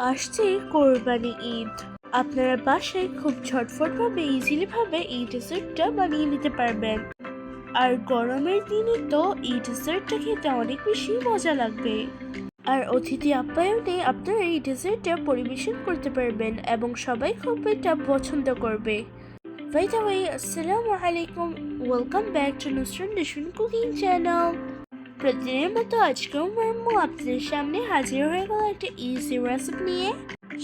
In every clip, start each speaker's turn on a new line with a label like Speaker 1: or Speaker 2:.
Speaker 1: আসছে কোরবানি ঈদ। আপনারা বাসায় খুব ঝটফটভাবে ইজিলিভাবে এই ডেজার্টটা বানিয়ে নিতে পারবেন। আর গরমের দিনে তো এই ডেজার্টটা খেতে অনেক বেশি মজা লাগবে। আর অতিথি আপ্যায়নে আপনারা এই ডেজার্টটা পরিবেশন করতে পারবেন এবং সবাই খুব এটা পছন্দ করবে। বাই দ্য ওয়ে, আসসালামু আলাইকুম, ওয়েলকাম ব্যাক টু নুসরান ডিশন কুকিং চ্যানেল। প্রতিদিনের মতো আজকেও মাম্মু আপনাদের সামনে হাজির হয়ে গেল একটা ইজি রেসিপি নিয়ে।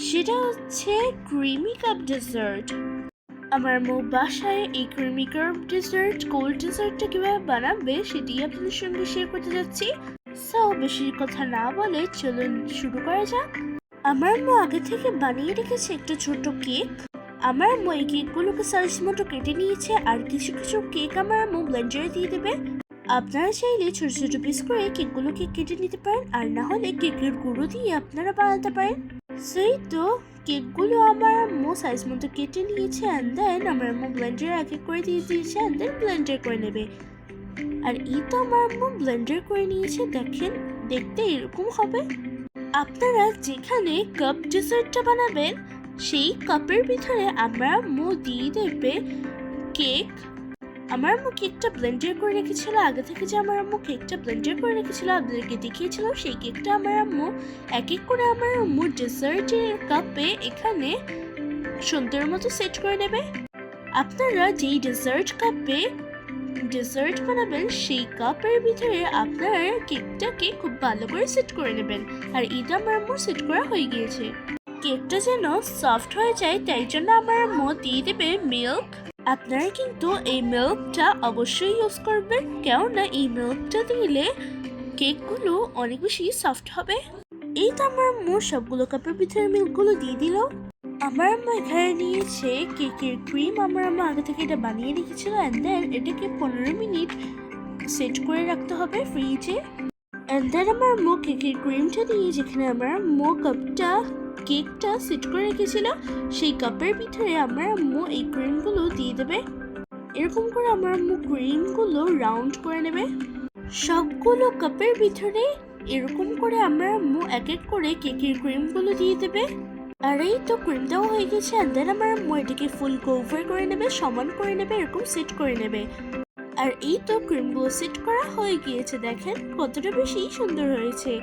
Speaker 1: সেটা হচ্ছে ক্রিমি কাপ ডেজার্ট। আমার আম্মু বাসায় এই ক্রিমি কাপ ডেজার্ট কোল্ড ডেজার্টটা কিভাবে বানাবে সেটি আপনাদের সঙ্গে শেয়ার করতে যাচ্ছি। সো বেশি কথা না বলে চলুন শুরু করা যাক। আমার আম্মু আগে থেকে বানিয়ে রেখেছে একটা ছোট কেক। আমার আম্মু এই কেকগুলোকে সাইজ মতো কেটে নিয়েছে, আর কিছু কিছু কেক আমার আম্মু ব্লেন্ডারে দিয়ে দেবে। আপনারা চাইলে ছোট ছোট পিস করে কেকগুলোকে কেটে নিতে পারেন, আর না হলে কেকের গুঁড়ো দিয়ে আপনারা বানাতে পারেন। সেই তো কেকগুলো আমার আম্মু সাইজ মতো কেটে নিয়েছে, অ্যান্ড দেন আমার আম্মু ব্লেন্ডারে এক এক করে দিয়ে দিয়েছে, অ্যান্ড দেন ব্লেন্ডার করে নেবে। আর এই তো আমার আম্মু ব্লেন্ডার করে নিয়েছে, দেখেন দেখতে এরকম হবে। আপনারা যেখানে কাপ ডেজার্টটা বানাবেন সেই কাপের ভিতরে আমার আম্মু দিয়ে দেবে কেক। আমার আম্মু কেকটা ব্লেন্ডার করে রেখেছিল আগে থেকে, যে আমার আম্মু কেকটা ব্লেন্ডার করে রেখেছিল আপনাদেরকে দেখিয়েছিল, সেই কেকটা আমার আম্মু এক এক করে আমার আম্মু ডেজার্টের কাপে এখানে সুন্দর মতো সেট করে নেবে। আপনারা যেই ডেজার্ট কাপে ডেজার্ট বানাবেন সেই কাপের ভিতরে আপনারা কেকটাকে খুব ভালো করে সেট করে নেবেন। আর এটা আমার আম্মু সেট করা হয়ে গিয়েছে। কেকটা যেন সফট হয়ে যায় তাই জন্য আমার আম্মু দিয়ে দেবে মিল্ক। আপনারা কিন্তু এই মিল্কটা অবশ্যই ইউজ করবেন, কেননা এই মিল্কটা দিলে কেকগুলো অনেক বেশি সফট হবে। এই তো আমার আম্মু সবগুলো কাপের ভিতরে মিল্কগুলো দিয়ে দিল। আমার আম্মু এখানে নিয়েছে কেকের ক্রিম। আমার আম্মু আগে থেকে এটা বানিয়ে রেখেছিল, অ্যান্ড দেন এটাকে 15 মিনিট সেট করে রাখতে হবে ফ্রিজে। অ্যান্ড দেন আমার আম্মু কেকের ক্রিমটা দিয়ে, যেখানে আমার আম্মু কেকটা সেট করে রেখেছিল সেই কাপের ভিতরে আমার আম্মু এই ক্রিমগুলো দিয়ে দেবে। এরকম করে আমার আম্মু ক্রিমগুলো রাউন্ড করে নেবে সবগুলো কাপের ভিতরে। এরকম করে আমার আম্মু এক এক করে কেকের ক্রিমগুলো দিয়ে দেবে। আর এই তো ক্রিমটাও হয়ে গেছে, অ্যান্ড দেন আমার আম্মু এটাকে ফুল কভার করে নেবে, সমান করে নেবে, এরকম সেট করে নেবে। আর এই তো ক্রিমগুলো সেট করা হয়ে গিয়েছে, দেখেন কতটা বেশি সুন্দর হয়েছে।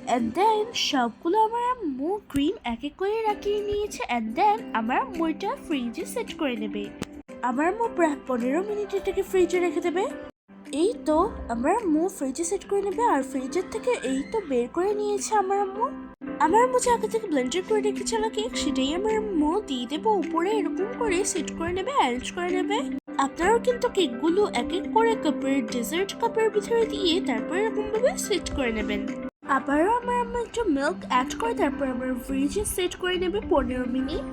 Speaker 1: অ্যান্ড দেন সবগুলো আমার আম্মু ক্রিম এক এক করে রাখিয়ে নিয়েছে, অ্যান্ড দেন আমার আম্মু এটা ফ্রিজে সেট করে নেবে। আমার আম্মু প্রায় 15 মিনিট এটাকে ফ্রিজে রেখে দেবে। এই তো আমার আম্মু ফ্রিজে সেট করে নেবে, আর ফ্রিজের থেকে এই তো বের করে নিয়েছে আমার আম্মু। আমার আম্মু যে আগে থেকে ব্লেন্ডার করে রেখেছিল কেক, সেটাই আমার আম্মু দিয়ে দেবো উপরে, এরকম করে সেট করে নেবে, অ্যারেঞ্জ করে নেবে। আপনারাও কিন্তু কেকগুলো এক এক করে ডেজার্ট কাপের ভিতরে দিয়ে তারপর এরকমভাবে সেট করে নেবেন। আবারও আমার আম্মু একটু মিল্ক অ্যাড করে তারপর আমার ফ্রিজে সেট করে নেবে 15 মিনিট।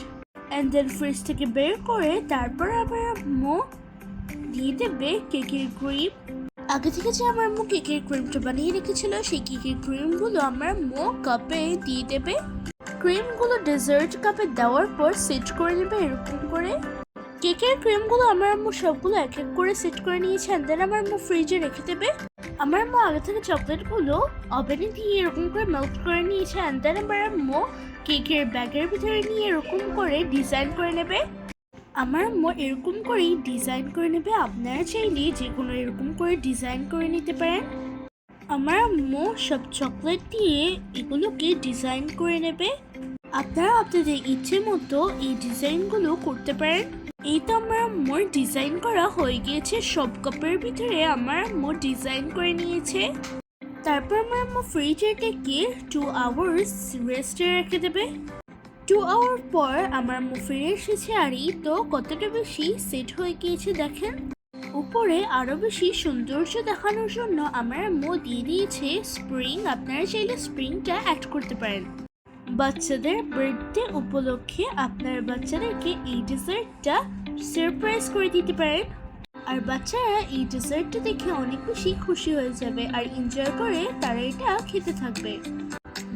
Speaker 1: অ্যান্ড দেন ফ্রিজ থেকে বের করে তারপর আমার আম্মু দিয়ে দেবে কেকের ক্রিম। আগে থেকে যে আমার আম্মু কেকের ক্রিমটা বানিয়ে রেখেছিল সেই কেকের ক্রিমগুলো আমার আম্মু কাপে দিয়ে দেবে। ক্রিমগুলো ডেজার্ট কাপে দেওয়ার পর সেট করে নেবে এরকম করে। কেকের ক্রিমগুলো আমার আম্মু সবগুলো এক এক করে সেট করে নিয়েছে, অ্যান্ড দেন আমার আম্মু ফ্রিজে রেখে দেবে। আমার আম্মু আগে থেকে চকলেটগুলো ওভেনে দিয়ে এরকম করে মেল্ট করে নিয়েছে, অ্যান্ড দেন আমার আম্মু কেকের ব্যাগের ভিতরে নিয়ে এরকম করে ডিজাইন করে নেবে। আমার আম্মু এরকম করেই ডিজাইন করে নেবে, আপনারা চাইলে যে কোনো এরকম করে ডিজাইন করে নিতে পারেন। আমার আম্মু সব চকলেট দিয়ে এগুলোকে ডিজাইন করে নেবে। আপনারা আপনাদের ইচ্ছে মতো এই ডিজাইনগুলো করতে পারেন। এই তো আমার আম্মুর ডিজাইন করা হয়ে গিয়েছে, সব কাপের ভিতরে আমার আম্মু ডিজাইন করে নিয়েছে। তারপর আমার আম্মু ফ্রিজে থেকে 2 আওয়ার্স রেস্টে রেখে দেবে। 2 আওয়ার পর আমার আম্মু ফিরে এসেছে, আর এই তো কতটা বেশি সেট হয়ে গিয়েছে দেখেন। উপরে আরো বেশি সৌন্দর্য দেখানোর জন্য আমার আম্মু দিয়ে দিয়েছে স্প্রিং। আপনারা চাইলে স্প্রিংটা অ্যাড করতে পারেন। বাচ্চাদের বার্থডে উপলক্ষে আপনার বাচ্চাদেরকে এই ডেজার্টটা সারপ্রাইজ করে দিতে পারেন, আর বাচ্চারা এই ডেজার্টটা দেখে অনেক বেশি খুশি হয়ে যাবে আর এনজয় করে তারা এটা খেতে থাকবে।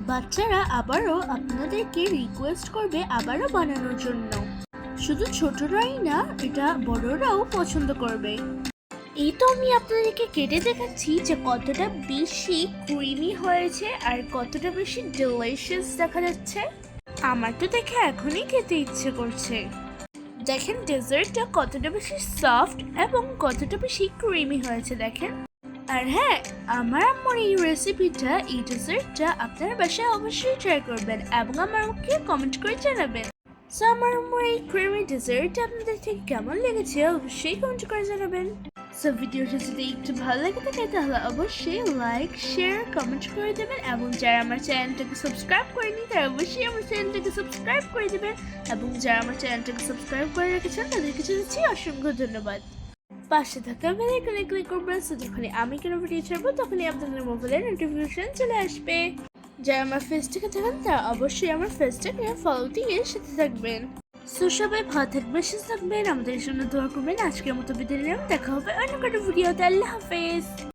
Speaker 1: বাচ্চারা আবারও আপনাদেরকে রিকোয়েস্ট করবে আবারও বানানোর জন্য। শুধু ছোটরাই না, এটা বড়রাও পছন্দ করবে। এই তো আমি আপনাদেরকে কেটে দেখাচ্ছি যে কতটা বেশি ক্রিমি হয়েছে আর কতটা বেশি ডেলিশিয়াস দেখা যাচ্ছে। আমার তো দেখে এখনই খেতে ইচ্ছে করছে। দেখেন ডেজার্টটা কতটা বেশি সফট এবং কতটা বেশি ক্রিমি হয়েছে দেখেন। আর হ্যাঁ, আমার আম্মুর এই রেসিপিটা, এই ডেজার্টটা আপনারা বাসায় অবশ্যই ট্রাই করবেন এবং আমাকে কমেন্ট করে জানাবেন। সো আমার আম্মুর এই ক্রিমি ডেজার্টটা আপনাদের ঠিক কেমন লেগেছে অবশ্যই কমেন্ট করে জানাবেন। সো ভিডিওটা যদি একটু ভালো লাগে থাকে তাহলে অবশ্যই লাইক, শেয়ার, কমেন্ট করে দেবেন এবং যারা আমার চ্যানেলটাকে সাবস্ক্রাইব করেনি তারা অবশ্যই আমার চ্যানেলটাকে সাবস্ক্রাইব করে দেবেন এবং যারা আমার চ্যানেলটাকে সাবস্ক্রাইব করে রেখেছেন তাদেরকে জানাচ্ছি অসংখ্য ধন্যবাদ। পাশে থাকা বেল আইকনে ক্লিক করবেন, সো যখনই আমি কোনো ভিডিও ছাড়বো তখনই আপনাদের মোবাইলে নোটিফিকেশন চলে আসবে। যারা আমার ফেসটাকে থাকেন তারা অবশ্যই আমার ফেসটাকে ফলো দিয়ে সাথে থাকবেন। সো সবাই ভালো থাকবেন, সুস্থ থাকবেন, আমাদের জন্য দোয়া করবেন। আজকের মতো বিদায় নিলাম, দেখা হবে অন্য কোনো ভিডিওতে। আল্লাহ হাফেজ।